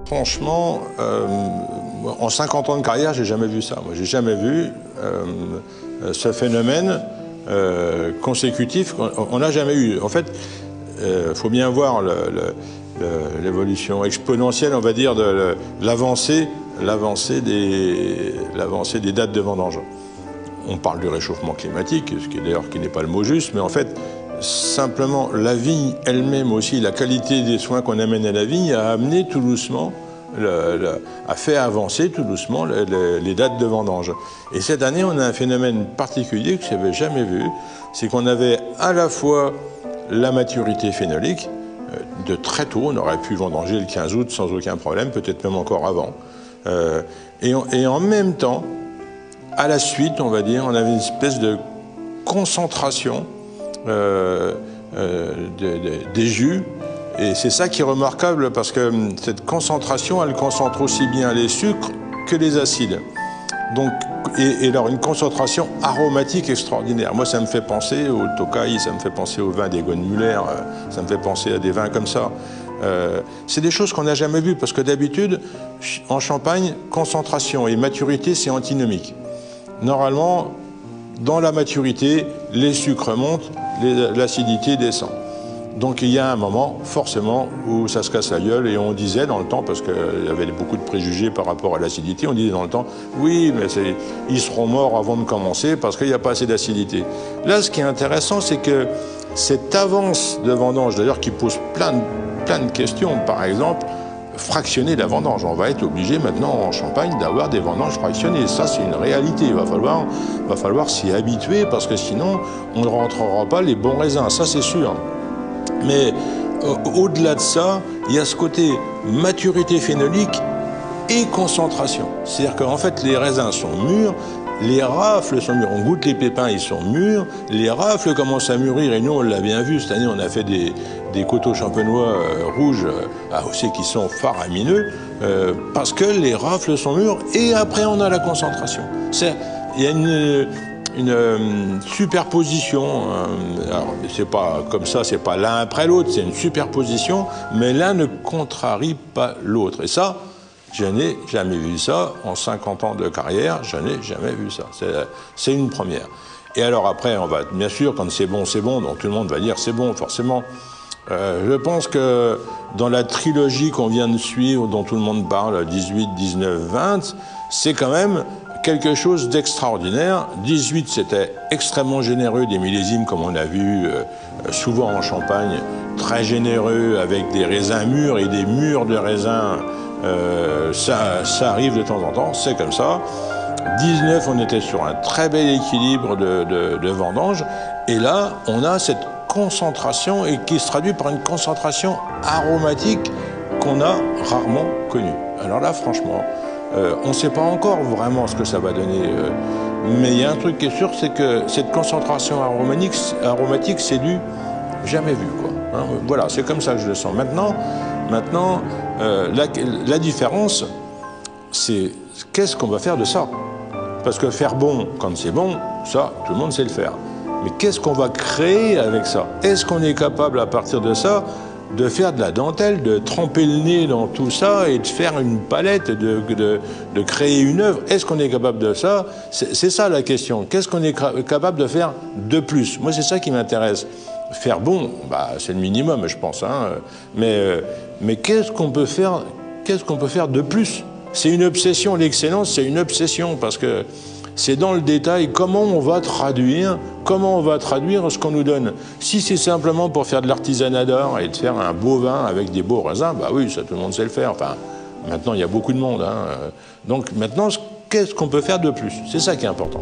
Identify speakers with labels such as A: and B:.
A: Franchement, en 50 ans de carrière, j'ai jamais vu ça. Moi, j'ai jamais vu ce phénomène consécutif. On n'a jamais eu. En fait, faut bien voir l'évolution exponentielle, on va dire, de l'avancée des dates de vendange. On parle du réchauffement climatique, ce qui d'ailleurs n'est pas le mot juste, mais en fait, simplement la vigne elle-même aussi, la qualité des soins qu'on amène à la vigne a amené tout doucement, a fait avancer tout doucement les dates de vendange. Et cette année, on a un phénomène particulier que je n'avais jamais vu, c'est qu'on avait à la fois la maturité phénolique, de très tôt, on aurait pu vendanger le 15 août sans aucun problème, peut-être même encore avant. Et en même temps, à la suite, on va dire, on avait une espèce de concentration des jus. Et c'est ça qui est remarquable parce que cette concentration, elle concentre aussi bien les sucres que les acides. Donc, et alors une concentration aromatique extraordinaire. Moi, ça me fait penser au Tokai, ça me fait penser au vin d'Egon-Müller, ça me fait penser à des vins comme ça. C'est des choses qu'on n'a jamais vues parce que d'habitude, en Champagne, concentration et maturité, c'est antinomique. Normalement, dans la maturité, les sucres montent, l'acidité descend. Donc il y a un moment, forcément, où ça se casse la gueule et on disait dans le temps, parce qu'il y avait beaucoup de préjugés par rapport à l'acidité, on disait dans le temps, oui, mais ils seront morts avant de commencer parce qu'il n'y a pas assez d'acidité. Là, ce qui est intéressant, c'est que cette avance de vendange, d'ailleurs, qui pose plein de questions, par exemple, fractionner la vendange. On va être obligé maintenant en Champagne d'avoir des vendanges fractionnées. Ça, c'est une réalité. Il va falloir s'y habituer parce que sinon, on ne rentrera pas les bons raisins. Ça, c'est sûr. Mais au-delà de ça, il y a ce côté maturité phénolique et concentration. C'est-à-dire qu'en fait, les raisins sont mûrs, les rafles sont mûres. On goûte les pépins, ils sont mûrs, les rafles commencent à mûrir. Et nous, on l'a bien vu, cette année, on a fait des coteaux champenois rouges à Hossé qui sont faramineux parce que les rafles sont mûres et après, on a la concentration. Il y a une superposition, alors c'est pas comme ça, c'est pas l'un après l'autre, c'est une superposition, mais l'un ne contrarie pas l'autre. Et ça, je n'ai jamais vu ça, en 50 ans de carrière, je n'ai jamais vu ça. C'est une première. Et alors après, on va, bien sûr, quand c'est bon, donc tout le monde va dire c'est bon, forcément. Je pense que dans la trilogie qu'on vient de suivre, dont tout le monde parle, 18, 19, 20, c'est quand même quelque chose d'extraordinaire. 18, c'était extrêmement généreux, des millésimes comme on a vu souvent en Champagne, très généreux avec des raisins mûrs et des mûrs de raisins, ça arrive de temps en temps, c'est comme ça. 19, on était sur un très bel équilibre de vendange et là, on a cette concentration et qui se traduit par une concentration aromatique qu'on a rarement connue. Alors là, franchement, on ne sait pas encore vraiment ce que ça va donner, mais il y a un truc qui est sûr, c'est que cette concentration aromatique, c'est du jamais vu, quoi. Hein, voilà, c'est comme ça que je le sens. Maintenant, la différence, c'est qu'est-ce qu'on va faire de ça? Parce que faire bon quand c'est bon, ça, tout le monde sait le faire. Mais qu'est-ce qu'on va créer avec ça? Est-ce qu'on est capable, à partir de ça, de faire de la dentelle, de tremper le nez dans tout ça et de faire une palette, de créer une œuvre? Est-ce qu'on est capable de ça? C'est ça la question. Qu'est-ce qu'on est capable de faire de plus? Moi, c'est ça qui m'intéresse. Faire bon, bah, c'est le minimum, je pense. Hein. Mais qu'est-ce qu'on peut faire de plus? C'est une obsession. L'excellence, c'est une obsession parce que c'est dans le détail comment on va traduire ce qu'on nous donne. Si c'est simplement pour faire de l'artisanat d'or et de faire un beau vin avec des beaux raisins, bah oui, ça tout le monde sait le faire. Enfin, maintenant il y a beaucoup de monde. Hein. Donc maintenant, qu'est-ce qu'on peut faire de plus? C'est ça qui est important.